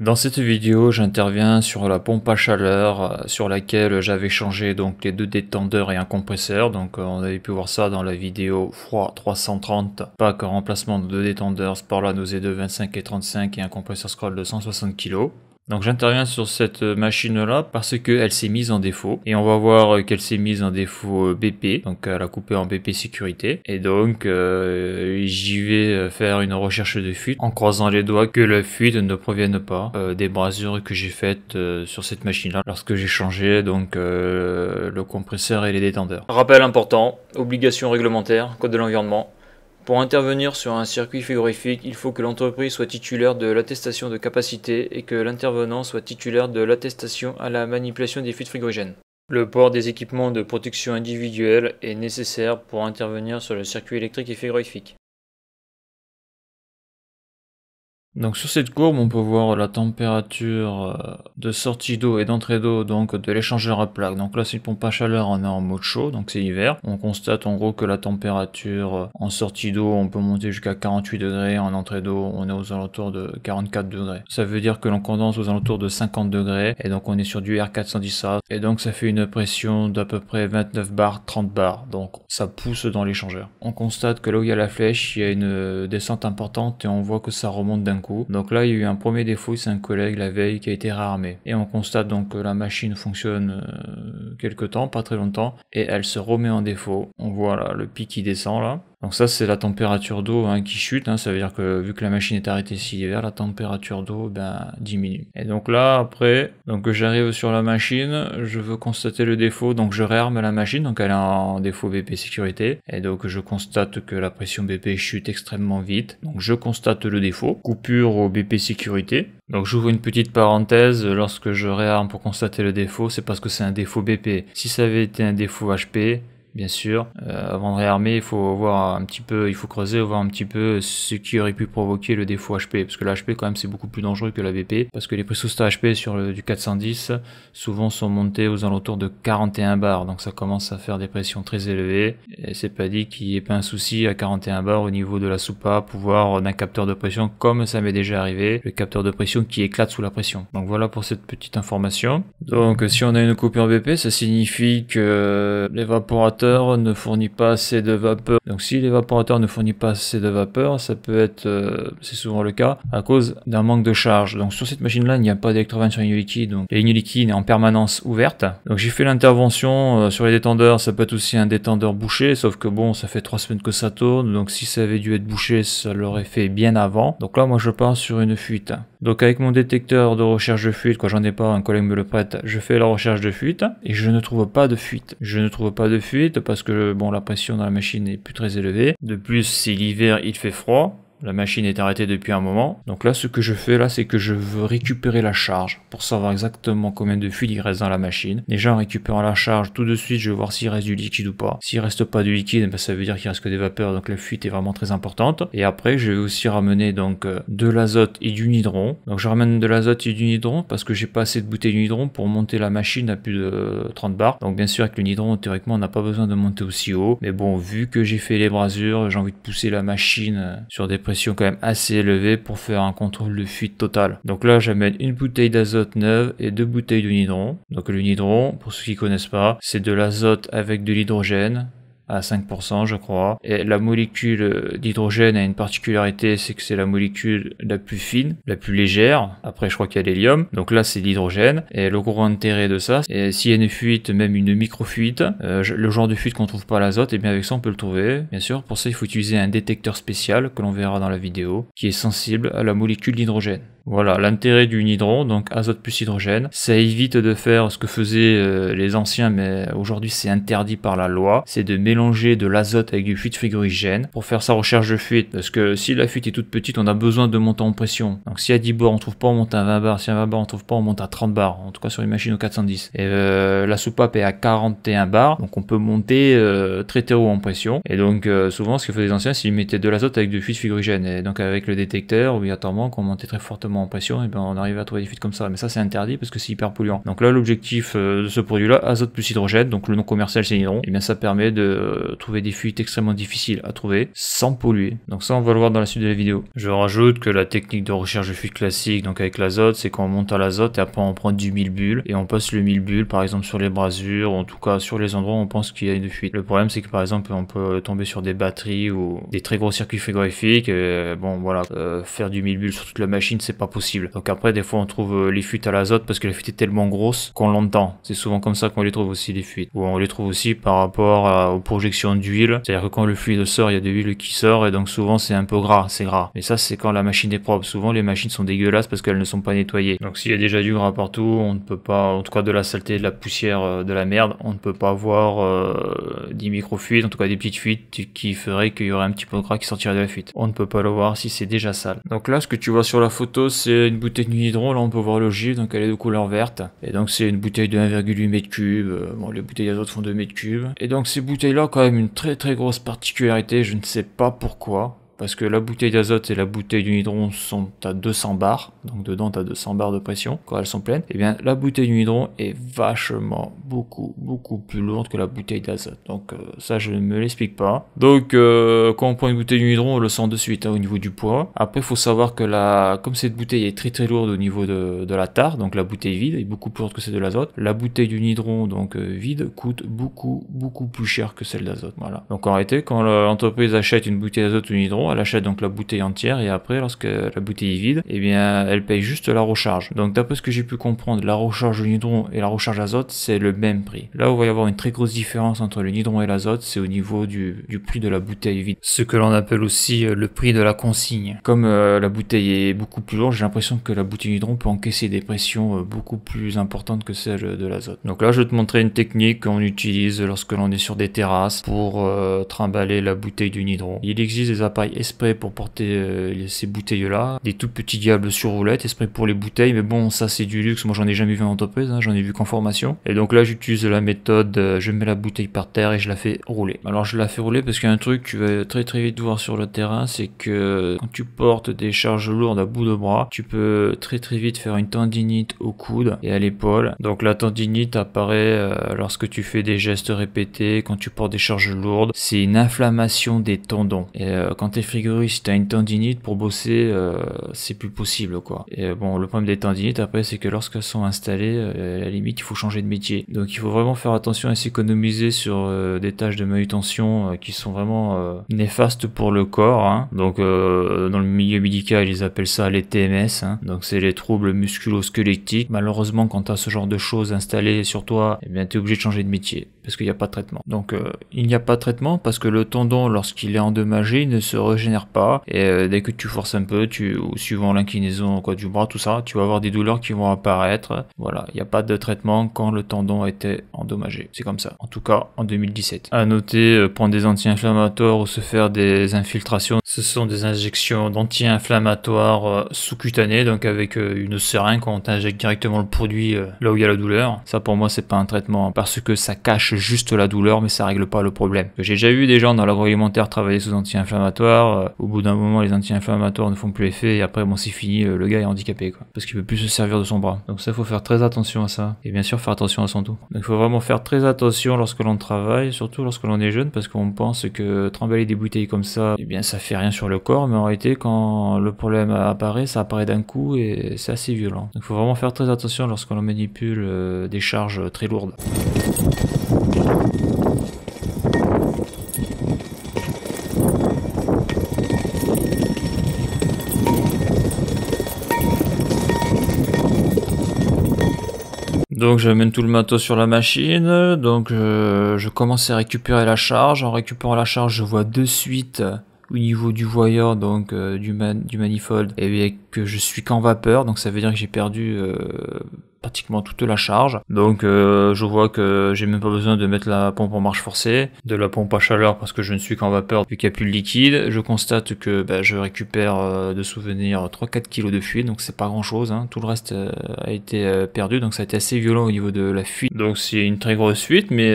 Dans cette vidéo, j'interviens sur la pompe à chaleur sur laquelle j'avais changé donc les deux détendeurs et un compresseur. Donc on avait pu voir ça dans la vidéo froid 330, pack en remplacement de deux détendeurs Sporlan OZ2 25 et 35 et un compresseur scroll de 160 kg. Donc j'interviens sur cette machine là parce qu'elle s'est mise en défaut et on va voir qu'elle s'est mise en défaut BP, donc elle a coupé en BP sécurité et donc j'y vais faire une recherche de fuite en croisant les doigts que la fuite ne provienne pas des brasures que j'ai faites sur cette machine là lorsque j'ai changé donc le compresseur et les détendeurs. Rappel important, obligation réglementaire, code de l'environnement. Pour intervenir sur un circuit frigorifique, il faut que l'entreprise soit titulaire de l'attestation de capacité et que l'intervenant soit titulaire de l'attestation à la manipulation des fuites frigorigènes. Le port des équipements de protection individuelle est nécessaire pour intervenir sur le circuit électrique et frigorifique. Donc sur cette courbe, on peut voir la température de sortie d'eau et d'entrée d'eau donc de l'échangeur à plaque. Donc là c'est une pompe à chaleur, on est en mode chaud, donc c'est hiver. On constate en gros que la température en sortie d'eau, on peut monter jusqu'à 48 degrés, en entrée d'eau on est aux alentours de 44 degrés. Ça veut dire que l'on condense aux alentours de 50 degrés et donc on est sur du R410A et donc ça fait une pression d'à peu près 29 bars, 30 bars, donc ça pousse dans l'échangeur. On constate que là où il y a la flèche, il y a une descente importante et on voit que ça remonte d'un coup. Donc là il y a eu un premier défaut, c'est un collègue la veille qui a été réarmé et on constate donc que la machine fonctionne quelque temps, pas très longtemps, et elle se remet en défaut. On voit là le pic qui descend là. Donc ça c'est la température d'eau qui chute, ça veut dire que vu que la machine est arrêtée ici l'hiver, la température d'eau diminue. Et donc là après, donc j'arrive sur la machine, je veux constater le défaut, donc je réarme la machine, donc elle est en défaut BP sécurité, et donc je constate que la pression BP chute extrêmement vite, donc je constate le défaut, coupure au BP sécurité. Donc j'ouvre une petite parenthèse, lorsque je réarme pour constater le défaut, c'est parce que c'est un défaut BP. Si ça avait été un défaut HP, bien sûr, avant de réarmer, il faut voir un petit peu, il faut creuser, voir un petit peu ce qui aurait pu provoquer le défaut HP, parce que la HP quand même c'est beaucoup plus dangereux que la BP, parce que les pressostats HP sur du 410 souvent sont montés aux alentours de 41 bars, donc ça commence à faire des pressions très élevées, et c'est pas dit qu'il n'y ait pas un souci à 41 bars au niveau de la soupape, voire d'un capteur de pression, comme ça m'est déjà arrivé, le capteur de pression qui éclate sous la pression. Donc voilà pour cette petite information. Donc si on a une coupure BP, ça signifie que l'évaporateur ne fournit pas assez de vapeur. Donc si l'évaporateur ne fournit pas assez de vapeur, ça peut être, c'est souvent le cas, à cause d'un manque de charge. Donc sur cette machine là, il n'y a pas d'électrovanne sur la ligne liquide, donc la ligne liquide est en permanence ouverte. Donc j'ai fait l'intervention sur les détendeurs, ça peut être aussi un détendeur bouché, sauf que bon, ça fait 3 semaines que ça tourne, donc si ça avait dû être bouché, ça l'aurait fait bien avant. Donc là moi je pars sur une fuite. Donc avec mon détecteur de recherche de fuite, quand j'en ai pas, un collègue me le prête, je fais la recherche de fuite et je ne trouve pas de fuite. Je ne trouve pas de fuite parce que bon, la pression dans la machine n'est plus très élevée. De plus, c'est l'hiver, il fait froid. La machine est arrêtée depuis un moment. Donc là, ce que je fais là, c'est que je veux récupérer la charge pour savoir exactement combien de fuites il reste dans la machine. Déjà, en récupérant la charge, tout de suite, je vais voir s'il reste du liquide ou pas. S'il reste pas du liquide, ça veut dire qu'il reste que des vapeurs, donc la fuite est vraiment très importante. Et après, je vais aussi ramener donc de l'azote et du nitron. Donc je ramène de l'azote et du nitron parce que j'ai pas assez de bouteilles de nitron pour monter la machine à plus de 30 bars. Donc bien sûr, avec le nitron, théoriquement, on n'a pas besoin de monter aussi haut. Mais bon, vu que j'ai fait les brasures, j'ai envie de pousser la machine sur des pression quand même assez élevée pour faire un contrôle de fuite total. Donc là j'amène une bouteille d'azote neuve et 2 bouteilles de nitron. Donc le nitron, pour ceux qui connaissent pas, c'est de l'azote avec de l'hydrogène à 5% je crois, et la molécule d'hydrogène a une particularité, c'est que c'est la molécule la plus fine, la plus légère. Après je crois qu'il y a l'hélium, donc là c'est l'hydrogène, et le gros intérêt de ça, et s'il y a une fuite, même une micro-fuite, le genre de fuite qu'on trouve pas à l'azote, et bien avec ça on peut le trouver. Bien sûr, pour ça il faut utiliser un détecteur spécial que l'on verra dans la vidéo, qui est sensible à la molécule d'hydrogène. Voilà l'intérêt du nitron, donc azote plus hydrogène. Ça évite de faire ce que faisaient les anciens, mais aujourd'hui c'est interdit par la loi, c'est de mélanger de l'azote avec du fluide frigorigène pour faire sa recherche de fuite. Parce que si la fuite est toute petite, on a besoin de monter en pression. Donc si à 10 bars on trouve pas, on monte à 20 bars. Si à 20 bars on trouve pas, on monte à 30 bars. En tout cas sur les machines au 410. Et la soupape est à 41 bars, donc on peut monter très haut en pression. Et donc souvent ce que faisaient les anciens, c'est qu'ils mettaient de l'azote avec du fluide frigorigène. Et donc avec le détecteur, obligatoirement qu'on montait très fortement correctement en pression, et ben on arrive à trouver des fuites comme ça. Mais ça c'est interdit parce que c'est hyper polluant. Donc là l'objectif de ce produit-là, azote plus hydrogène, donc le nom commercial c'est Nidron, et bien ça permet de trouver des fuites extrêmement difficiles à trouver sans polluer. Donc ça on va le voir dans la suite de la vidéo. Je rajoute que la technique de recherche de fuite classique, donc avec l'azote, c'est qu'on monte à l'azote et après on prend du millebule et on passe le millebule par exemple sur les brasures, ou en tout cas sur les endroits où on pense qu'il y a une fuite. Le problème c'est que par exemple on peut tomber sur des batteries ou des très gros circuits frigorifiques, et bon voilà, faire du millebule sur toute la machine c'est pas possible. Donc après des fois on trouve les fuites à l'azote parce que la fuite est tellement grosse qu'on l'entend. C'est souvent comme ça qu'on les trouve aussi les fuites. Ou on les trouve aussi par rapport aux projections d'huile, c'est-à-dire que quand le fluide sort il y a de l'huile qui sort et donc souvent c'est un peu gras, c'est gras. Mais ça c'est quand la machine est propre. Souvent les machines sont dégueulasses parce qu'elles ne sont pas nettoyées. Donc s'il y a déjà du gras partout, on ne peut pas, en tout cas de la saleté, de la poussière, de la merde, on ne peut pas avoir des micro-fuites, en tout cas des petites fuites qui feraient qu'il y aurait un petit peu de gras qui sortirait de la fuite. On ne peut pas le voir si c'est déjà sale. Donc là ce que tu vois sur la photo c'est une bouteille de Nidron, là on peut voir le givre, donc elle est de couleur verte. Et donc c'est une bouteille de 1,8 m3, bon les bouteilles d'azote font 2 m3. Et donc ces bouteilles là quand même une très très grosse particularité, je ne sais pas pourquoi. Parce que la bouteille d'azote et la bouteille du Nidron sont à 200 bars, donc dedans tu as 200 bars de pression quand elles sont pleines. Et bien la bouteille du Nidron est vachement beaucoup plus lourde que la bouteille d'azote. Donc ça je ne me l'explique pas. Donc quand on prend une bouteille du Nidron on le sent de suite au niveau du poids. Après il faut savoir que comme cette bouteille est très lourde au niveau de la tare, donc la bouteille vide est beaucoup plus lourde que celle de l'azote. La bouteille du Nidron donc vide coûte beaucoup plus cher que celle d'azote. Voilà. Donc en réalité quand l'entreprise achète une bouteille d'azote ou du Nidron, elle achète donc la bouteille entière et après lorsque la bouteille est vide, eh bien elle paye juste la recharge. Donc d'après ce que j'ai pu comprendre, la recharge du Nidron et la recharge azote c'est le même prix. Là où il va y avoir une très grosse différence entre le Nidron et l'azote, c'est au niveau du prix de la bouteille vide. Ce que l'on appelle aussi le prix de la consigne. Comme la bouteille est beaucoup plus lourde, j'ai l'impression que la bouteille Nidron peut encaisser des pressions beaucoup plus importantes que celle de l'azote. Donc là je vais te montrer une technique qu'on utilise lorsque l'on est sur des terrasses pour trimballer la bouteille du Nidron. Il existe des appareils exprès pour porter ces bouteilles là, des tout petits diables sur roulette, exprès pour les bouteilles, mais bon ça c'est du luxe, moi j'en ai jamais vu en entreprise, hein, j'en ai vu qu'en formation. Et donc là j'utilise la méthode, je mets la bouteille par terre et je la fais rouler. Alors je la fais rouler parce qu'il y a un truc que tu vas très vite voir sur le terrain, c'est que quand tu portes des charges lourdes à bout de bras, tu peux très vite faire une tendinite au coude et à l'épaule. Donc la tendinite apparaît lorsque tu fais des gestes répétés, quand tu portes des charges lourdes, c'est une inflammation des tendons. Et quand t'es frigoriste, si t'as une tendinite pour bosser, c'est plus possible quoi. Et bon, le problème des tendinites après, c'est que lorsqu'elles sont installées, à la limite il faut changer de métier. Donc il faut vraiment faire attention à s'économiser sur des tâches de manutention qui sont vraiment néfastes pour le corps, hein. Donc dans le milieu médical ils appellent ça les TMS, hein. Donc c'est les troubles musculo-squelettiques. Malheureusement quand t'as ce genre de choses installées sur toi, eh bien t'es obligé de changer de métier parce qu'il n'y a pas de traitement. Donc il n'y a pas de traitement parce que le tendon lorsqu'il est endommagé il ne se régénère pas, et dès que tu forces un peu, ou suivant l'inclinaison quoi du bras, tout ça, tu vas avoir des douleurs qui vont apparaître. Voilà, il n'y a pas de traitement quand le tendon a été endommagé, c'est comme ça, en tout cas en 2017. À noter, prendre des anti-inflammatoires ou se faire des infiltrations, ce sont des injections d'anti-inflammatoires sous-cutanées, donc avec une seringue, quand on t'injecte directement le produit là où il y a la douleur. Ça pour moi c'est pas un traitement parce que ça cache juste la douleur mais ça règle pas le problème. J'ai déjà vu des gens dans l'agroalimentaire travailler sous anti-inflammatoires, au bout d'un moment les anti-inflammatoires ne font plus effet et après bon c'est fini, le gars est handicapé quoi, parce qu'il peut plus se servir de son bras. Donc ça faut faire très attention à ça, et bien sûr faire attention à son dos. Donc il faut vraiment faire très attention lorsque l'on travaille, surtout lorsque l'on est jeune, parce qu'on pense que trimballer des bouteilles comme ça, eh bien ça fait rien sur le corps, mais en réalité quand le problème apparaît, ça apparaît d'un coup et c'est assez violent. Donc il faut vraiment faire très attention lorsque l'on manipule des charges très lourdes. Donc j'amène tout le matos sur la machine, donc je commence à récupérer la charge. En récupérant la charge, je vois de suite au niveau du voyeur, donc du manifold, et bien que je suis qu'en vapeur, donc ça veut dire que j'ai perdu pratiquement toute la charge. Donc je vois que j'ai même pas besoin de mettre la pompe en marche forcée, de la pompe à chaleur parce que je ne suis qu'en vapeur vu qu'il n'y a plus de liquide. Je constate que je récupère de souvenirs 3-4 kg de fuite, donc c'est pas grand chose, hein. Tout le reste a été perdu, donc ça a été assez violent au niveau de la fuite. Donc c'est une très grosse fuite, mais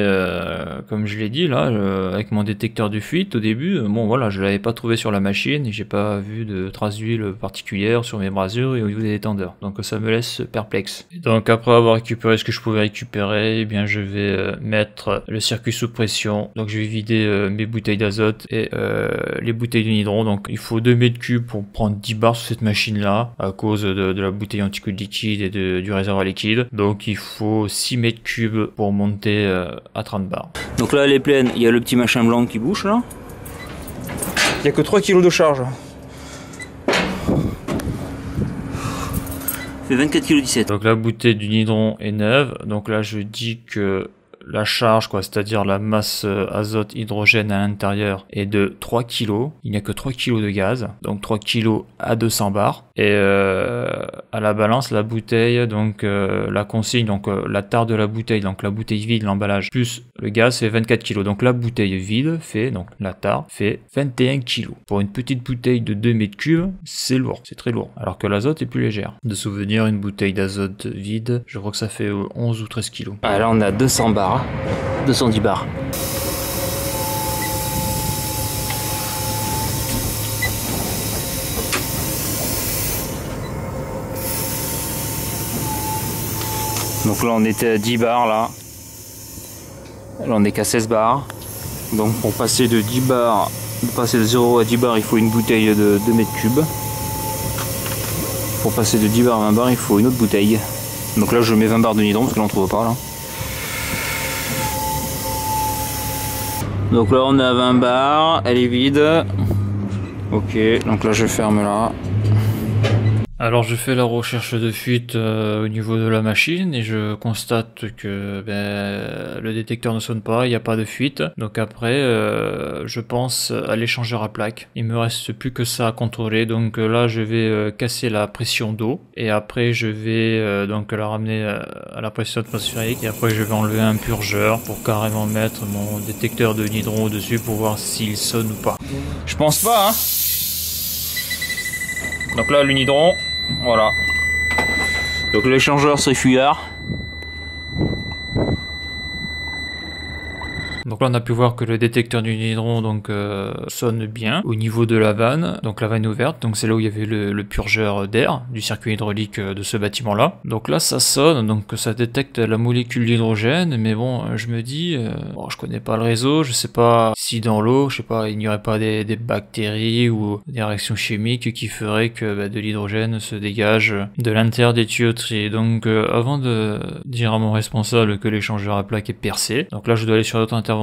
comme je l'ai dit là, avec mon détecteur de fuite au début, bon voilà, je l'avais pas trouvé sur la machine et j'ai pas vu de traces d'huile particulières sur mes brasures et au niveau des détendeurs. Donc ça me laisse perplexe. Et donc après avoir récupéré ce que je pouvais récupérer, eh bien je vais mettre le circuit sous pression. Donc je vais vider mes bouteilles d'azote et les bouteilles de nitron. Donc il faut 2 mètres cubes pour prendre 10 bars sur cette machine là à cause de la bouteille anti-coup de liquide et du réservoir liquide. Donc il faut 6 mètres cubes pour monter à 30 bars. Donc là elle est pleine, il y a le petit machin blanc qui bouge là. Il n'y a que 3 kg de charge. Fait 24,17 kg. Donc la bouteille du nitron est neuve. Donc là je dis que la charge, quoi, c'est-à-dire la masse azote hydrogène à l'intérieur est de 3 kg. Il n'y a que 3 kg de gaz, donc 3 kg à 200 bars. Et à la balance, la bouteille, donc la consigne, donc la tare de la bouteille, donc la bouteille vide, l'emballage, plus le gaz fait 24 kg. Donc la bouteille vide fait, donc la tare fait 21 kg. Pour une petite bouteille de 2 mètres cubes, c'est lourd, c'est très lourd. Alors que l'azote est plus légère. De souvenir, une bouteille d'azote vide, je crois que ça fait 11 ou 13 kg. Ah, là on a 200 bars. 210 bars. Donc là on était à 10 bars là. Là on est qu'à 16 bars. Donc pour passer de 10 bars, de passer de 0 à 10 bars, il faut une bouteille de 2 mètres cubes. Pour passer de 10 bars à 20 bars, il faut une autre bouteille. Donc là je mets 20 bars de nitron parce que là on trouve pas là. Donc là on est à 20 bars, elle est vide. Ok, donc là je ferme là. Alors je fais la recherche de fuite au niveau de la machine et je constate que le détecteur ne sonne pas, il n'y a pas de fuite. Donc après je pense à l'échangeur à plaque. Il me reste plus que ça à contrôler. Donc là je vais casser la pression d'eau et après je vais donc la ramener à la pression atmosphérique et après je vais enlever un purgeur pour carrément mettre mon détecteur de nitron dessus pour voir s'il sonne ou pas. Je pense pas hein. Donc là le nitron, voilà. Donc l'échangeur c'est fuyard. Donc là on a pu voir que le détecteur du nitron donc sonne bien au niveau de la vanne, donc la vanne est ouverte, donc c'est là où il y avait le purgeur d'air du circuit hydraulique de ce bâtiment là. Donc là ça sonne, donc ça détecte la molécule d'hydrogène, mais bon je me dis, bon, je connais pas le réseau, je sais pas si dans l'eau, je sais pas, il n'y aurait pas des bactéries ou des réactions chimiques qui feraient que de l'hydrogène se dégage de l'intérieur des tuyauteries. Donc avant de dire à mon responsable que l'échangeur à plaque est percé, donc là je dois aller sur notre intervention.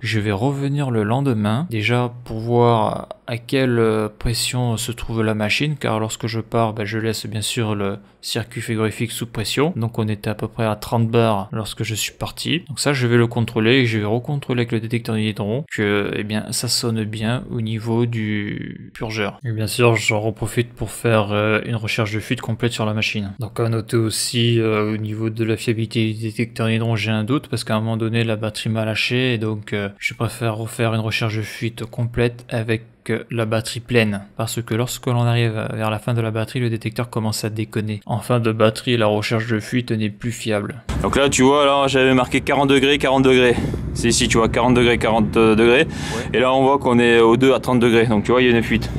Je vais revenir le lendemain, déjà pour voir à quelle pression se trouve la machine, car lorsque je pars, je laisse bien sûr le circuit frigorifique sous pression. Donc on était à peu près à 30 bars lorsque je suis parti. Donc ça je vais le contrôler et je vais recontrôler avec le détecteur de nitron que ça sonne bien au niveau du purgeur. Et bien sûr j'en reprofite pour faire une recherche de fuite complète sur la machine. Donc à noter aussi au niveau de la fiabilité du détecteur de nitron, j'ai un doute parce qu'à un moment donné la batterie m'a lâché et donc je préfère refaire une recherche de fuite complète avec la batterie pleine, parce que lorsque l'on arrive vers la fin de la batterie, le détecteur commence à déconner. En fin de batterie, la recherche de fuite n'est plus fiable. Donc là tu vois, là j'avais marqué 40 degrés, 40 degrés. C'est ici tu vois 40 degrés, 40 degrés. Ouais. Et là on voit qu'on est au 2 à 30 degrés, donc tu vois il y a une fuite.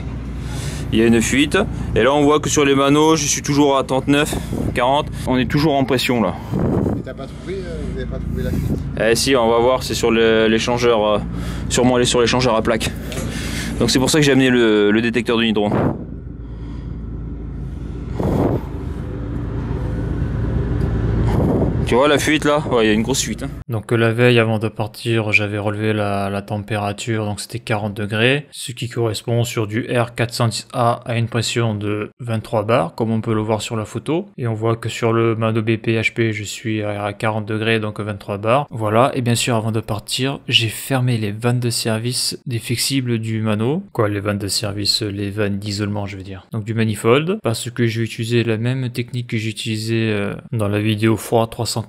Il y a une fuite, et là on voit que sur les manos, je suis toujours à 39, 40, on est toujours en pression là. Et t'as pas trouvé, vous n'avez pas trouvé la fuite? Eh si, on va voir, c'est sur l'échangeur, sûrement aller sur l'échangeur à plaque. Donc c'est pour ça que j'ai amené le détecteur de nitron. Tu vois la fuite là? Ouais, il y a une grosse fuite. Hein. Donc la veille avant de partir, j'avais relevé la température, donc c'était 40 degrés, ce qui correspond sur du R410A à une pression de 23 bars, comme on peut le voir sur la photo. Et on voit que sur le Mano BP-HP, je suis à 40 degrés, donc 23 bars. Voilà, et bien sûr avant de partir, j'ai fermé les vannes de service des flexibles du Mano. Quoi, les vannes de service, les vannes d'isolement je veux dire. Donc du manifold, parce que je vais utiliser la même technique que j'ai utilisée dans la vidéo froid 333,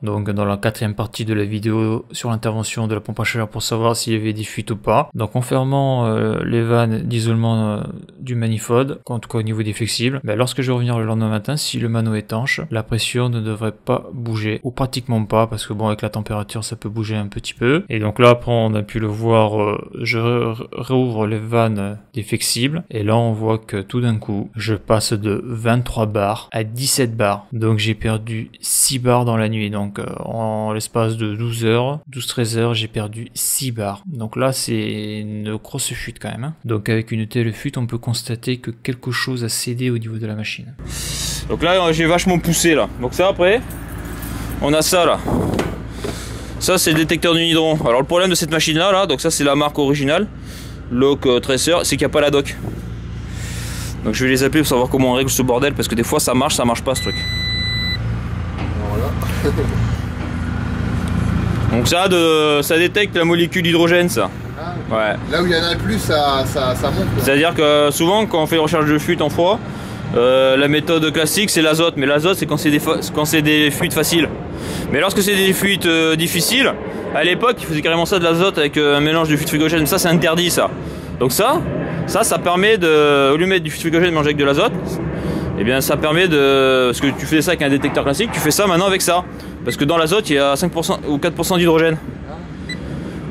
donc dans la 4e partie de la vidéo sur l'intervention de la pompe à chaleur pour savoir s'il y avait des fuites ou pas. Donc en fermant les vannes d'isolement du manifold, en tout cas au niveau des flexibles, ben, lorsque je vais revenir le lendemain matin, si le Mano est étanche, la pression ne devrait pas bouger, ou pratiquement pas, parce que bon avec la température ça peut bouger un petit peu. Et donc là après on a pu le voir, je réouvre les vannes des flexibles, et là on voit que tout d'un coup je passe de 23 bars à 17 bars. Donc j'ai perdu 6 bars dans la nuit, donc en l'espace de 12 heures, 12-13 heures, j'ai perdu 6 bars. Donc là c'est une grosse fuite quand même. Hein. Donc avec une telle fuite, on peut constater que quelque chose a cédé au niveau de la machine. Donc là j'ai vachement poussé là. Donc ça après, on a ça là. Ça c'est le détecteur du nidron. Alors le problème de cette machine là, donc ça c'est la marque originale, Lock Tracer, c'est qu'il n'y a pas la dock. Donc je vais les appeler pour savoir comment on règle ce bordel, parce que des fois ça marche pas ce truc. Voilà. Donc ça détecte la molécule d'hydrogène ça. Ah, ouais. Là où il y en a plus, ça monte. C'est-à-dire que souvent quand on fait recherche de fuite en froid, la méthode classique c'est l'azote, mais l'azote c'est quand c'est des fuites faciles. Mais lorsque c'est des fuites difficiles, à l'époque ils faisaient carrément ça de l'azote avec un mélange de fuite frigogène, ça c'est interdit ça. Donc ça permet de, au lieu de mettre du fuite frigogène mélangé avec de l'azote, et bien ça permet de, parce que tu fais ça avec un détecteur classique, tu fais ça maintenant avec ça. Parce que dans l'azote il y a 5% ou 4% d'hydrogène.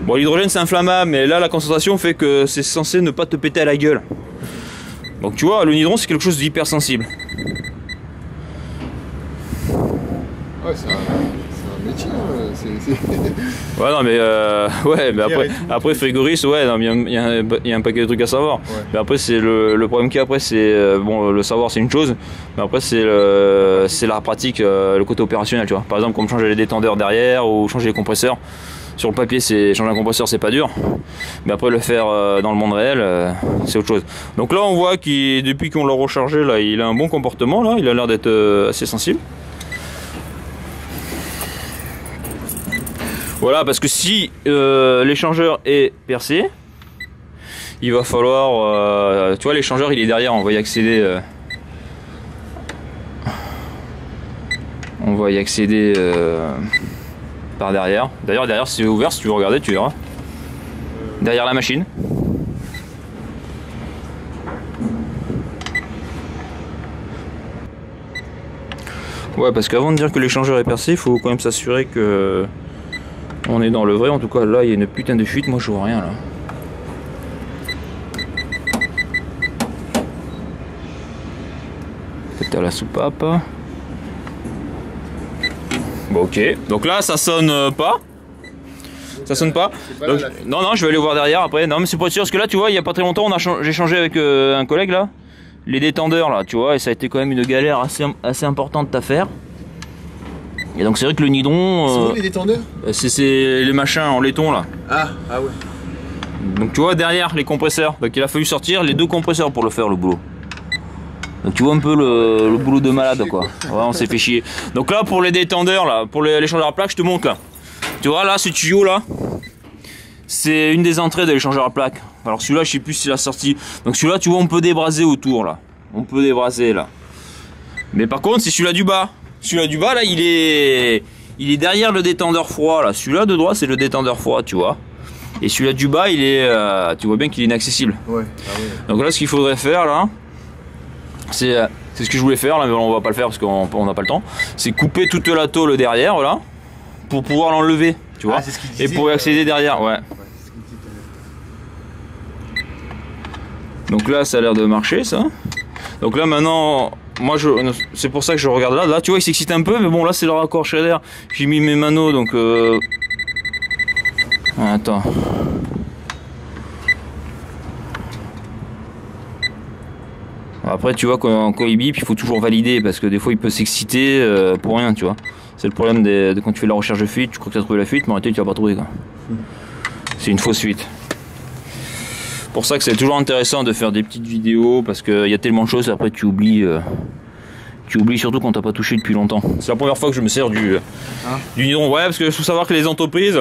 Bon l'hydrogène c'est inflammable, mais là la concentration fait que c'est censé ne pas te péter à la gueule. Donc tu vois, le nidron c'est quelque chose d'hypersensible. Ouais, c'est un métier. Ouais, non, mais ouais, mais après frigoriste, ouais, il y a un paquet de trucs à savoir. Ouais. Mais après, c'est le problème qu'il y a après, c'est bon, le savoir c'est une chose, mais après c'est la pratique, le côté opérationnel, tu vois. Par exemple, comme changer les détendeurs derrière ou changer les compresseurs. Sur le papier, changer un compresseur, c'est pas dur, mais après le faire dans le monde réel, c'est autre chose. Donc là, on voit qu'il, depuis qu'on l'a rechargé, là, il a un bon comportement, là, il a l'air d'être assez sensible. Voilà, parce que si l'échangeur est percé, il va falloir, tu vois, l'échangeur il est derrière, on va y accéder. On va y accéder par derrière. D'ailleurs, derrière c'est ouvert, si tu veux regarder, tu verras. Derrière la machine. Ouais, parce qu'avant de dire que l'échangeur est percé, il faut quand même s'assurer que on est dans le vrai. En tout cas, là, il y a une putain de fuite. Moi, je vois rien là. Peut-être à la soupape. Bon, ok. Donc là, ça sonne pas. Ça sonne pas. Donc, non, je vais aller voir derrière après. Non, mais c'est pas sûr parce que là, tu vois, il y a pas très longtemps, j'ai changé avec un collègue là, les détendeurs là, tu vois, et ça a été quand même une galère assez importante à faire. Et donc c'est vrai que le nidron. C'est où les détendeurs? C'est les machins en laiton là. Ah ouais. Donc tu vois derrière les compresseurs. Donc il a fallu sortir les 2 compresseurs pour le faire le boulot. Donc tu vois un peu le boulot de malade quoi. Ouais, on s'est fait chier. Donc là pour les détendeurs là, pour l'échangeur à plaque, je te montre là. Tu vois là ce tuyau là, c'est une des entrées de l'échangeur à plaque. Alors celui-là je sais plus si la sortie. Donc celui-là tu vois on peut débraser autour là. On peut débraser là. Mais par contre c'est celui-là du bas. Celui-là du bas là il est derrière le détendeur froid là. Celui-là de droite c'est le détendeur froid tu vois. Et celui-là du bas il est, tu vois bien qu'il est inaccessible. Ouais. Ah ouais. Donc là ce qu'il faudrait faire là, c'est ce que je voulais faire là, mais on va pas le faire parce qu'on n'a pas le temps. C'est couper toute la tôle derrière là, pour pouvoir l'enlever, tu vois, et pour y accéder derrière, ouais. Donc là ça a l'air de marcher ça. Donc là maintenant, moi c'est pour ça que je regarde là. Là tu vois il s'excite un peu, mais bon là c'est le raccord Schneider. J'ai mis mes manos donc. Attends. Après tu vois quand il bip il faut toujours valider parce que des fois il peut s'exciter pour rien tu vois. C'est le problème de quand tu fais la recherche de fuite, tu crois que tu as trouvé la fuite, mais en réalité tu vas pas trouver. C'est une fausse fuite. Pour ça que c'est toujours intéressant de faire des petites vidéos parce qu'il y a tellement de choses et après tu oublies surtout quand t'as pas touché depuis longtemps. C'est la première fois que je me sers du nitron. Ouais, parce que faut savoir que les entreprises,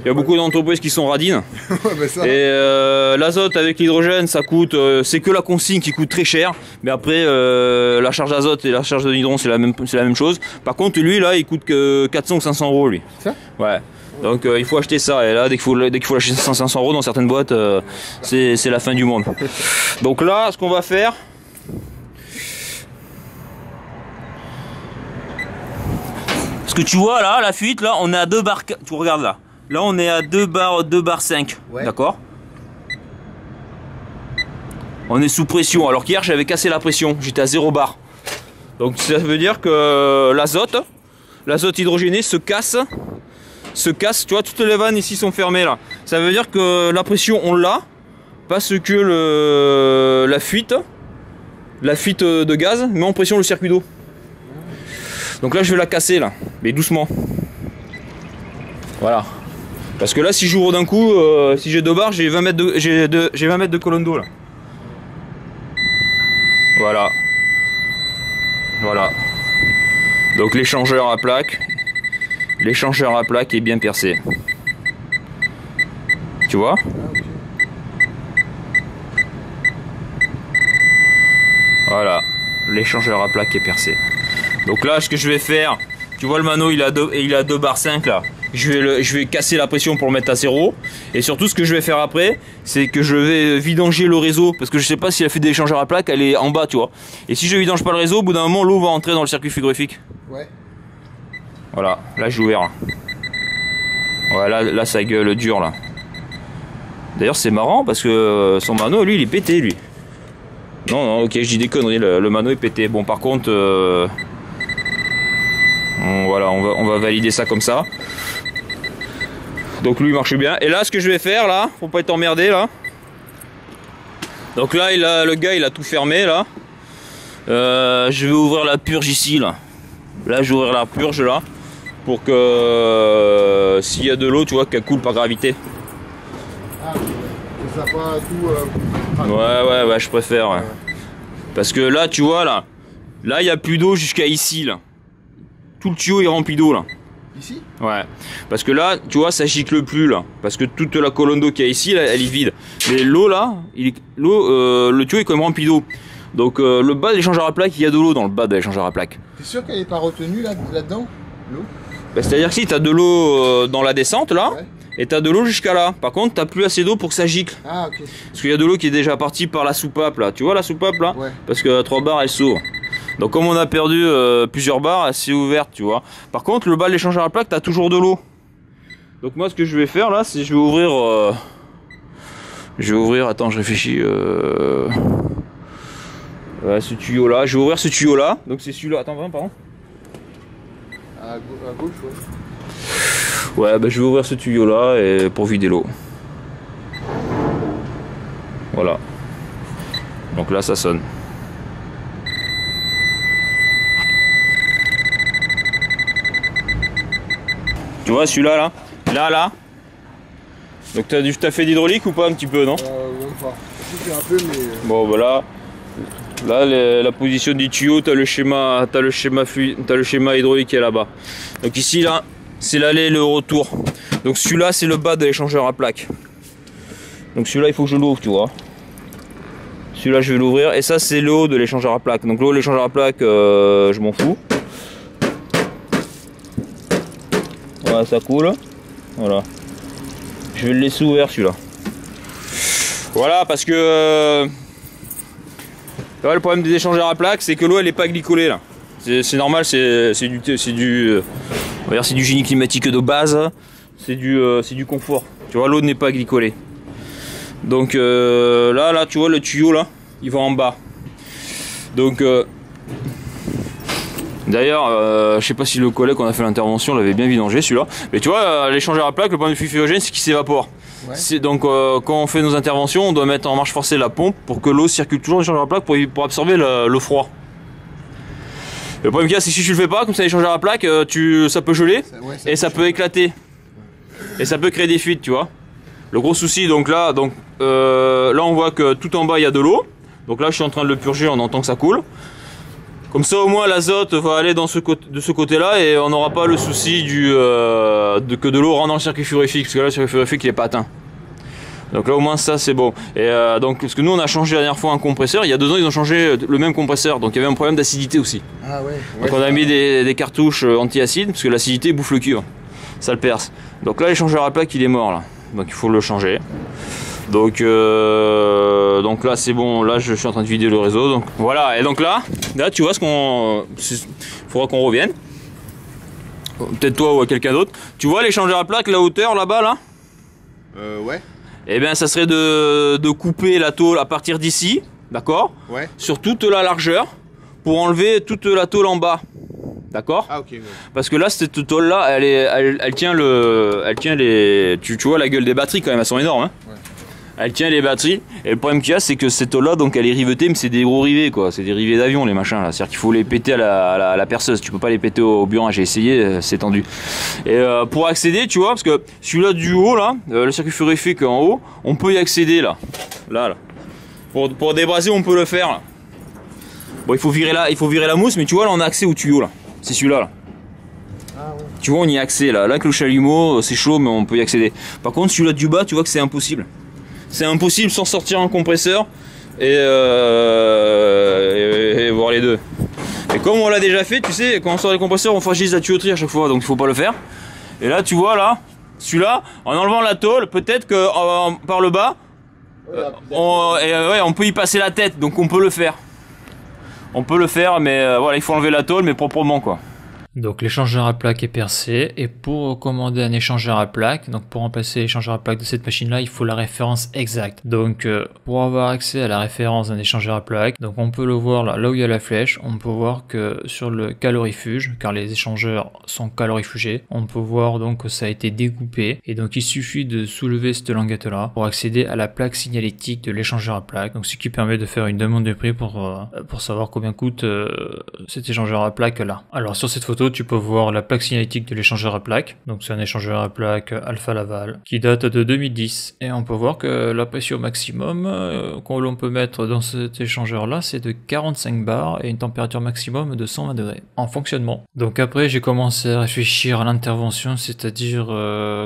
il y a beaucoup d'entreprises qui sont radines. Ouais, ça. Et l'azote avec l'hydrogène, ça coûte, c'est que la consigne qui coûte très cher. Mais après, la charge d'azote et la charge de nitron, c'est la même chose. Par contre, lui là, il coûte que 400 ou 500 euros lui. Ça? Ouais. Donc il faut acheter ça, et là dès qu'il faut lâcher 500 euros dans certaines boîtes, c'est la fin du monde. Donc là, ce qu'on va faire, parce que tu vois là, la fuite, là on est à 2 bar, tu regardes là, là on est à 2 bar 5, ouais. D'accord. On est sous pression, alors qu'hier j'avais cassé la pression, j'étais à 0 bar. Donc ça veut dire que l'azote hydrogéné se casse, tu vois, toutes les vannes ici sont fermées là. Ça veut dire que la pression on l'a, parce que la fuite de gaz met en pression le circuit d'eau. Donc là je vais la casser là, mais doucement. Voilà. Parce que là si j'ouvre d'un coup, si j'ai 2 barres, j'ai 20 mètres de colonne d'eau là. Voilà. Voilà. Donc l'échangeur à plaque est bien percé. Tu vois? Voilà, l'échangeur à plaque est percé. Donc là, ce que je vais faire, tu vois le mano, il a 2 barres 5 là. Je vais casser la pression pour le mettre à 0. Et surtout, ce que je vais faire après, c'est que je vais vidanger le réseau. Parce que je sais pas si la fuite d'échangeur à plaque, elle est en bas, tu vois. Et si je vidange pas le réseau, au bout d'un moment, l'eau va entrer dans le circuit frigorifique. Ouais. Voilà, là j'ai ouvert. Voilà, là ça gueule dur là. D'ailleurs c'est marrant parce que son mano, lui, il est pété lui. Non, ok, je dis des conneries, le mano est pété. Bon, par contre, voilà, on va valider ça comme ça. Donc lui il marche bien. Et là, ce que je vais faire là, pour pas être emmerdé là. Donc là, le gars il a tout fermé là. Je vais ouvrir la purge ici là. Là, je vais ouvrir la purge là. Pour que s'il y a de l'eau, tu vois, qu'elle coule par gravité. Ah, ça pas tout. Ouais, je préfère. Ouais. Parce que là, tu vois, là il n'y a plus d'eau jusqu'à ici, là. Tout le tuyau est rempli d'eau, là. Ici? Ouais. Parce que là, tu vois, ça gicle plus, là. Parce que toute la colonne d'eau qu'il y a ici, là, elle est vide. Mais l'eau, là, le tuyau est quand même rempli d'eau. Donc, le bas de l'échangeur à plaque, il y a de l'eau dans le bas de l'échangeur à plaque. T'es sûr qu'elle n'est pas retenue là-dedans, l'eau? Bah, c'est-à-dire que si tu as de l'eau dans la descente là, ouais. Et tu as de l'eau jusqu'à là. Par contre, tu n'as plus assez d'eau pour que ça gicle. Ah, ok. Parce qu'il y a de l'eau qui est déjà partie par la soupape là. Tu vois la soupape là? Ouais. Parce que à 3 barres elle s'ouvre. Donc comme on a perdu plusieurs barres, elle s'est ouverte, tu vois. Par contre, le bas de l'échangeur à plaque, tu as toujours de l'eau. Donc moi ce que je vais faire là, c'est je vais ouvrir. Attends, je réfléchis. Ce tuyau là. Je vais ouvrir ce tuyau là. Donc c'est celui-là. Attends, vraiment, pardon. À gauche, ouais. Ouais, bah, je vais ouvrir ce tuyau là et pour vider l'eau. Voilà. Donc là, ça sonne. Tu vois celui-là, là. Donc t'as fait d'hydraulique ou pas un petit peu, non? Même pas. J'ai un peu, mais. Bon, voilà. Là, la position du tuyau, t'as le schéma hydraulique qui est là-bas. Donc ici, là, c'est l'aller et le retour. Donc celui-là, c'est le bas de l'échangeur à plaque. Donc celui-là, il faut que je l'ouvre, tu vois. Celui-là, je vais l'ouvrir. Et ça, c'est le haut de l'échangeur à plaque. Donc le haut de l'échangeur à plaque, je m'en fous. Voilà, ça coule. Voilà. Je vais le laisser ouvert, celui-là. Voilà, parce que... le problème des échangeurs à plaque, c'est que l'eau elle est pas glycolée là. C'est normal, c'est du génie climatique de base, c'est du confort. Tu vois, l'eau n'est pas glycolée. Donc là, tu vois le tuyau là, il va en bas. Donc d'ailleurs, je sais pas si le collègue qu'on a fait l'intervention l'avait bien vidangé celui-là. Mais tu vois, l'échangeur à plaque, le problème du fluide c'est qu'il s'évapore. Ouais. Donc quand on fait nos interventions, on doit mettre en marche forcée la pompe pour que l'eau circule toujours dans l'échangeur à plaque pour absorber le froid. Le problème qu'il y a, c'est que si tu le fais pas, comme ça l'échangeur à plaque, ça peut geler et ça peut éclater. Et ça peut créer des fuites, tu vois. Le gros souci, donc là on voit que tout en bas il y a de l'eau. Donc là je suis en train de le purger, on entend que ça coule. Comme ça au moins l'azote va aller de ce côté-là et on n'aura pas le souci que de l'eau rentre dans le circuit frigorifique, parce que là le circuit frigorifique il n'est pas atteint. Donc là au moins ça c'est bon. Et donc parce que nous on a changé la dernière fois un compresseur, il y a 2 ans ils ont changé le même compresseur, donc il y avait un problème d'acidité aussi. Ah ouais. Donc on a mis des cartouches anti-acide, parce que l'acidité bouffe le cuivre, ça le perce. Donc là l'échangeur à plaque il est mort là, donc il faut le changer. Donc là c'est bon, là je suis en train de vider le réseau, donc voilà. Et donc là tu vois faudra qu'on revienne, peut-être toi ou quelqu'un d'autre. Tu vois l'échangeur à plaque, la hauteur là-bas là, Ouais. et bien ça serait de couper la tôle à partir d'ici, d'accord, Ouais. sur toute la largeur, pour enlever toute la tôle en bas, d'accord. Ah ok. Ouais. Parce que là cette tôle là elle tient les, tu vois la gueule des batteries quand même, elles sont énormes hein. Ouais. Elle tient les batteries, et le problème qu'il y a c'est que cette tôle là donc elle est rivetée, mais c'est des gros rivets quoi, c'est des rivets d'avion les machins là, c'est à dire qu'il faut les péter à la perceuse, tu peux pas les péter au burin, j'ai essayé, c'est tendu. Et pour accéder tu vois, parce que celui-là du haut là, le circuit frigorifique en haut, on peut y accéder là. Pour débraser on peut le faire là. Bon il faut virer la mousse, mais tu vois là on a accès au tuyau là, c'est celui-là là. Ah ouais. Tu vois on y a accès là, avec le chalumeau c'est chaud mais on peut y accéder. Par contre celui-là du bas tu vois que c'est impossible. C'est impossible sans sortir un compresseur et voir les deux. Et comme on l'a déjà fait, tu sais, quand on sort les compresseurs, on fragilise la tuyauterie à chaque fois, donc il faut pas le faire. Et là, tu vois, là, celui-là, en enlevant la tôle, peut-être que par le bas, on peut y passer la tête, donc on peut le faire. On peut le faire, mais voilà, il faut enlever la tôle, mais proprement, quoi. Donc l'échangeur à plaque est percé, et pour commander un échangeur à plaque, donc pour remplacer l'échangeur à plaque de cette machine là, il faut la référence exacte. Donc pour avoir accès à la référence d'un échangeur à plaque, donc on peut le voir là où il y a la flèche, on peut voir que sur le calorifuge, car les échangeurs sont calorifugés, on peut voir donc que ça a été découpé, et donc il suffit de soulever cette languette là pour accéder à la plaque signalétique de l'échangeur à plaque, donc ce qui permet de faire une demande de prix pour savoir combien coûte cet échangeur à plaque là. Alors sur cette photo tu peux voir la plaque signalétique de l'échangeur à plaque, donc c'est un échangeur à plaque Alpha Laval qui date de 2010, et on peut voir que la pression maximum que l'on peut mettre dans cet échangeur là c'est de 45 bars et une température maximum de 120 degrés en fonctionnement. Donc après j'ai commencé à réfléchir à l'intervention, c'est-à-dire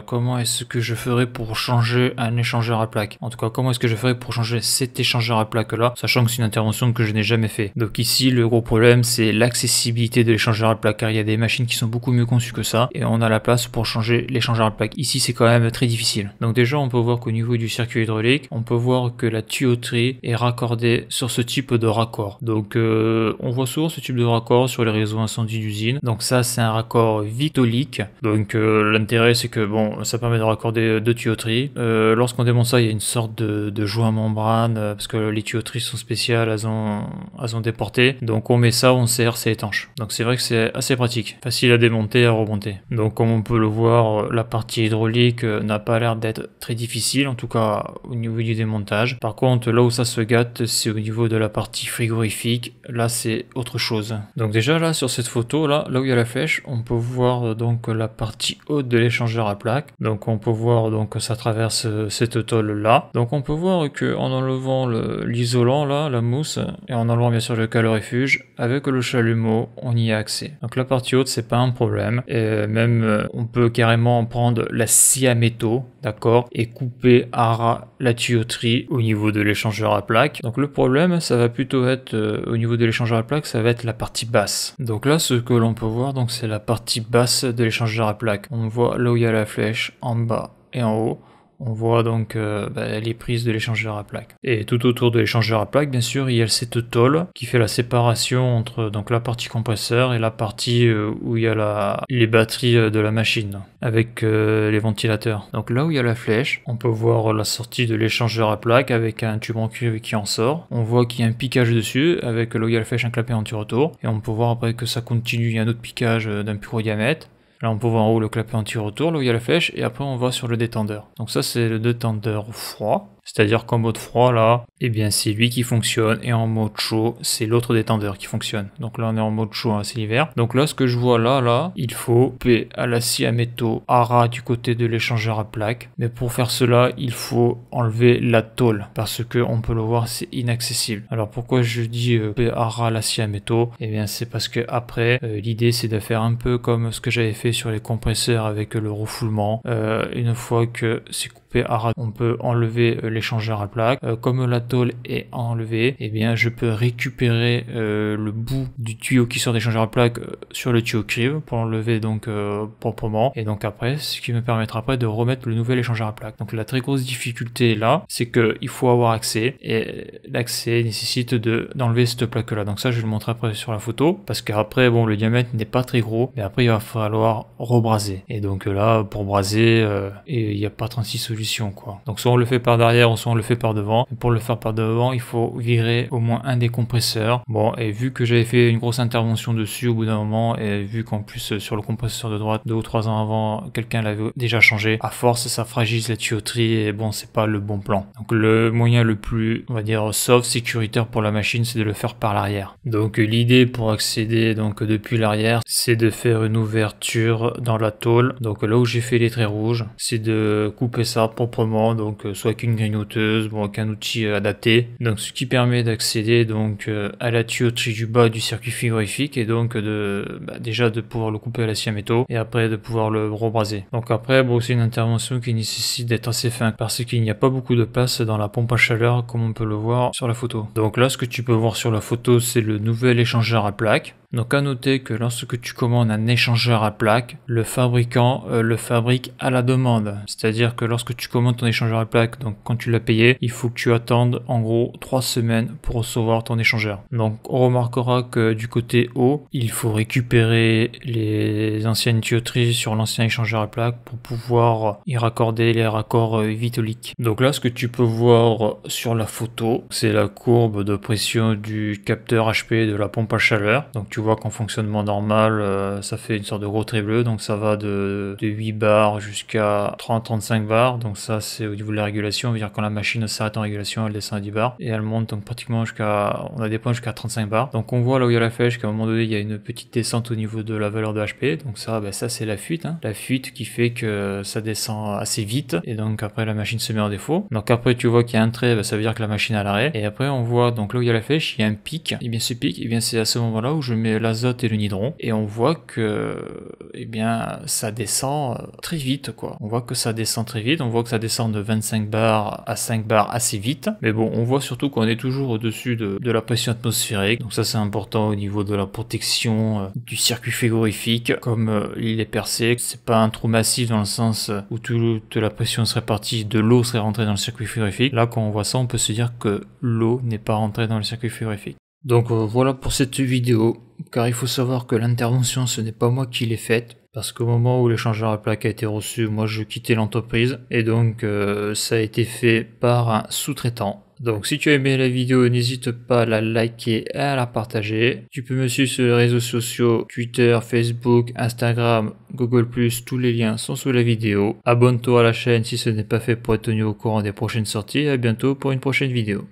comment est-ce que je ferais pour changer un échangeur à plaque, en tout cas comment est-ce que je ferais pour changer cet échangeur à plaque là, sachant que c'est une intervention que je n'ai jamais fait. Donc ici le gros problème c'est l'accessibilité de l'échangeur à plaque, car il y a des machines qui sont beaucoup mieux conçues que ça et on a la place pour changer l'échangeur à plaque. Ici c'est quand même très difficile. Donc déjà on peut voir qu'au niveau du circuit hydraulique, on peut voir que la tuyauterie est raccordée sur ce type de raccord. Donc on voit souvent ce type de raccord sur les réseaux incendie d'usine. Donc ça c'est un raccord Victolique. Donc l'intérêt c'est que bon ça permet de raccorder deux tuyauteries. Lorsqu'on démonte ça il y a une sorte de joint membrane parce que les tuyauteries sont spéciales, elles ont des portées. Donc on met ça, on serre, c'est étanche. Donc c'est vrai que c'est assez pratique, facile à démonter et à remonter. Donc comme on peut le voir, la partie hydraulique n'a pas l'air d'être très difficile, en tout cas au niveau du démontage. Par contre là où ça se gâte c'est au niveau de la partie frigorifique, là c'est autre chose. Donc déjà là sur cette photo là où il y a la flèche, on peut voir donc la partie haute de l'échangeur à plaque. Donc on peut voir donc que ça traverse cette tôle là. Donc on peut voir que en enlevant l'isolant là, la mousse, et en enlevant bien sûr le calorifuge, avec le chalumeau on y a accès. Donc la partie haute c'est pas un problème, et même on peut carrément prendre la scie à métaux, d'accord, et couper à ras la tuyauterie au niveau de l'échangeur à plaque. Donc le problème ça va plutôt être au niveau de l'échangeur à plaque, ça va être la partie basse. Donc là ce que l'on peut voir donc c'est la partie basse de l'échangeur à plaque. On voit là où il y a la flèche en bas et en haut. On voit donc les prises de l'échangeur à plaque. Et tout autour de l'échangeur à plaque, bien sûr, il y a cette tôle qui fait la séparation entre donc la partie compresseur et la partie où il y a les batteries de la machine, avec les ventilateurs. Donc là où il y a la flèche, on peut voir la sortie de l'échangeur à plaque avec un tube en cuivre qui en sort. On voit qu'il y a un piquage dessus, avec là où il y a la flèche un clapet anti-retour. Et on peut voir après que ça continue, il y a un autre piquage d'un plus gros diamètre. Là on peut voir en haut le clapet anti-retour, là où il y a la flèche, et après on va sur le détendeur. Donc ça c'est le détendeur froid. C'est-à-dire qu'en mode froid là, eh bien c'est lui qui fonctionne et en mode chaud, c'est l'autre détendeur qui fonctionne. Donc là on est en mode chaud, hein, c'est l'hiver. Donc là ce que je vois là, il faut couper à la scie à métaux à ras du côté de l'échangeur à plaques. Mais pour faire cela, il faut enlever la tôle parce que on peut le voir, c'est inaccessible. Alors pourquoi je dis couper à ras la scie à métaux? Eh bien c'est parce que après l'idée c'est de faire un peu comme ce que j'avais fait sur les compresseurs avec le refoulement. Une fois que c'est coupé à ras, on peut enlever l'échangeur à plaques. Comme la tôle est enlevée, eh bien je peux récupérer le bout du tuyau qui sort de l'échangeur à plaques sur le tuyau cuivre pour l'enlever donc proprement, et donc après ce qui me permettra après de remettre le nouvel échangeur à plaques. Donc la très grosse difficulté là, c'est que il faut avoir accès, et l'accès nécessite d'enlever cette plaque là. Donc ça je vais le montrer après sur la photo, parce qu'après bon, le diamètre n'est pas très gros, mais après il va falloir rebraser, et donc là pour braser il n'y a pas 36 solutions quoi. Donc soit on le fait par derrière ou soit on le fait par devant, et pour le faire par devant il faut virer au moins un des compresseurs. Bon, et vu que j'avais fait une grosse intervention dessus au bout d'un moment, et vu qu'en plus sur le compresseur de droite 2 ou 3 ans avant quelqu'un l'avait déjà changé, à force ça fragilise la tuyauterie et bon c'est pas le bon plan. Donc le moyen le plus, on va dire, soft, sécuritaire pour la machine, c'est de le faire par l'arrière. Donc l'idée pour accéder donc depuis l'arrière, c'est de faire une ouverture dans la tôle. Donc là où j'ai fait les traits rouges, c'est de couper ça proprement, donc soit avec une grignoteuse, bon avec un outil adapté. Donc ce qui permet d'accéder donc à la tuyauterie du bas du circuit frigorifique, et donc déjà de pouvoir le couper à la scie à métaux et après de pouvoir le rebraser. Donc après bon, c'est une intervention qui nécessite d'être assez fin parce qu'il n'y a pas beaucoup de place dans la pompe à chaleur comme on peut le voir sur la photo. Donc là ce que tu peux voir sur la photo, c'est le nouvel échangeur à plaques. Donc à noter que lorsque tu commandes un échangeur à plaques, le fabricant le fabrique à la demande. C'est-à-dire que lorsque tu commandes ton échangeur à plaques, donc quand tu l'as payé, il faut que tu attendes en gros 3 semaines pour recevoir ton échangeur. Donc on remarquera que du côté haut, il faut récupérer les anciennes tuyauteries sur l'ancien échangeur à plaques pour pouvoir y raccorder les raccords vitoliques. Donc là ce que tu peux voir sur la photo, c'est la courbe de pression du capteur HP de la pompe à chaleur. Donc tu vois qu'en fonctionnement normal, ça fait une sorte de gros trait bleu, donc ça va de 8 bars jusqu'à 30-35 bars. Donc ça c'est au niveau de la régulation, on veut dire quand la machine s'arrête en régulation, elle descend à 10 bars et elle monte donc pratiquement jusqu'à, on a des points jusqu'à 35 bars. Donc on voit là où il y a la flèche qu'à un moment donné il y a une petite descente au niveau de la valeur de HP, donc ça, ça c'est la fuite, hein. La fuite qui fait que ça descend assez vite et donc après la machine se met en défaut. Donc après tu vois qu'il y a un trait, ça veut dire que la machine est à l'arrêt, et après on voit donc là où il y a la flèche, il y a un pic, et bien ce pic, et bien c'est à ce moment là où je mets l'azote et le nitron, et on voit que bien ça descend très vite quoi. On voit que ça descend très vite, on voit que ça descend de 25 bars à 5 bars assez vite, mais bon on voit surtout qu'on est toujours au-dessus de la pression atmosphérique, donc ça c'est important au niveau de la protection du circuit frigorifique. Comme il est percé, c'est pas un trou massif dans le sens où toute la pression serait partie, de l'eau serait rentrée dans le circuit frigorifique. Là quand on voit ça, on peut se dire que l'eau n'est pas rentrée dans le circuit frigorifique. Donc voilà pour cette vidéo, car il faut savoir que l'intervention ce n'est pas moi qui l'ai faite, parce qu'au moment où l'échangeur à plaques a été reçu, moi je quittais l'entreprise, et donc ça a été fait par un sous-traitant. Donc si tu as aimé la vidéo, n'hésite pas à la liker et à la partager. Tu peux me suivre sur les réseaux sociaux, Twitter, Facebook, Instagram, Google+, tous les liens sont sous la vidéo. Abonne-toi à la chaîne si ce n'est pas fait pour être tenu au courant des prochaines sorties, et à bientôt pour une prochaine vidéo.